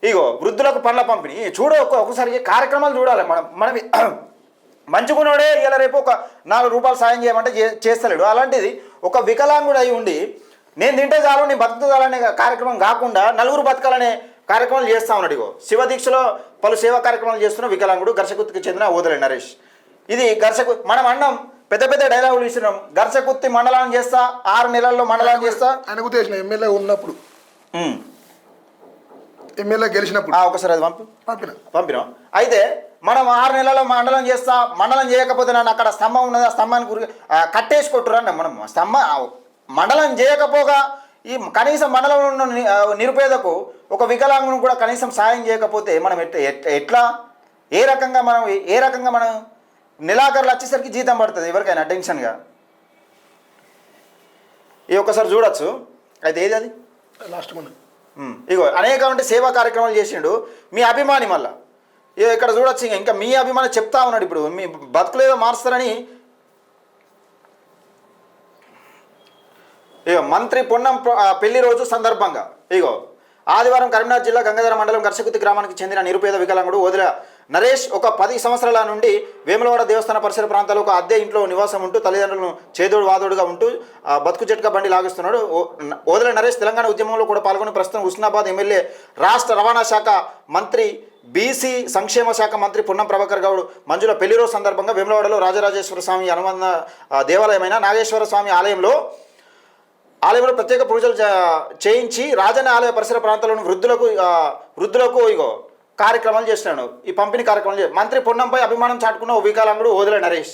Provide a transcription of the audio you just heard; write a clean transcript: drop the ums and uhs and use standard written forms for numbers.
ఇగో వృద్ధులకు పండ్ల పంపిణీ చూడ ఒకసారి కార్యక్రమాలు చూడాలి మనం మంచుకున్నాడే ఇలా రేపు ఒక 4 రూపాయలు సాయం చేయమంటే చేస్తలేడు. అలాంటిది ఒక వికలాంగుడు అయి ఉండి నేను తింటే చాలు నేను బతుకుతాలనే కార్యక్రమం కాకుండా నలుగురు బతకాలనే కార్యక్రమాలు చేస్తా ఉన్నాడు. ఇగో శివదీక్షలో పలు సేవా కార్యక్రమాలు చేస్తున్న వికలాంగుడు గర్షకుత్తికి చెందిన ఓదెల నరేష్. ఇది మనం అన్నం పెద్ద పెద్ద డైలాగులు ఇస్తున్నాం. గర్షకుత్తి మండలాన్ని చేస్తా 6 నెలల్లో మండలాన్ని చేస్తా ఆయనకు తెలిసిన ఎమ్మెల్యే ఉన్నప్పుడు ఎమ్మెల్యే గెలిచినప్పుడు ఒకసారి అది పంపినాం. అయితే మనం 6 నెలల్లో మండలం చేస్తా, మండలం చేయకపోతే నన్ను అక్కడ స్తంభం ఉన్నది, ఆ స్తంభానికి కట్టేసి కొట్టురన్న. మనం మండలం చేయకపోగా ఈ కనీసం మండలంలో ఉన్న నిరుపేదకు ఒక వికలాంగుని కూడా కనీసం సాయం చేయకపోతే మనం ఎట్లా ఏ రకంగా మనం నెలాఖరులు వచ్చేసరికి జీతం పడుతుంది ఎవరికైనా టెన్షన్గా. ఈ ఒక్కసారి చూడొచ్చు. అయితే ఏది అది లాస్ట్ మంత్ ఇగో అనేకమంటే సేవా కార్యక్రమాలు చేసిండు. మీ అభిమాని మళ్ళా ఇక్కడ చూడొచ్చు. ఇంకా మీ అభిమాని చెప్తా ఉన్నాడు ఇప్పుడు మీ బతుకులేదో మారుస్తారని. ఇగో మంత్రి పొన్నం పెళ్లి రోజు సందర్భంగా ఇగో ఆదివారం కరీంనగర్ జిల్లా గంగాధర మండలం గర్షకుత్తి గ్రామానికి చెందిన నిరుపేద వికలాంగుడు ఓదెల నరేష్ ఒక 10 సంవత్సరాల నుండి వేములవాడ దేవస్థాన పరిసర ప్రాంతాల్లో ఒక అద్దె ఇంట్లో నివాసం ఉంటూ తల్లిదండ్రులను చేదోడు వాదోడుగా ఉంటూ బతుకు జట్కా బండి లాగిస్తున్నాడు. ఓదెల నరేష్ తెలంగాణ ఉద్యమంలో కూడా పాల్గొని ప్రస్తుతం హుస్నాబాద్ ఎమ్మెల్యే రాష్ట్ర రవాణా శాఖ మంత్రి బీసీ సంక్షేమ శాఖ మంత్రి పొన్నం ప్రభాకర్ గౌడ్ మంజుల పెళ్లి రోజు సందర్భంగా వేములవాడలో రాజరాజేశ్వర స్వామి అనుబంధ దేవాలయమైన నాగేశ్వర స్వామి ఆలయంలో ప్రత్యేక పూజలు చేయించి రాజన్న ఆలయ పరిసర ప్రాంతాలను వృద్ధులకు ఇగో కార్యక్రమాలు చేస్తున్నాడు. ఈ పంపిణీ కార్యక్రమాలు మంత్రి పొన్నంపై అభిమానం చాటుకున్న ఓ వికలాంగుడు ఓదెల నరేష్.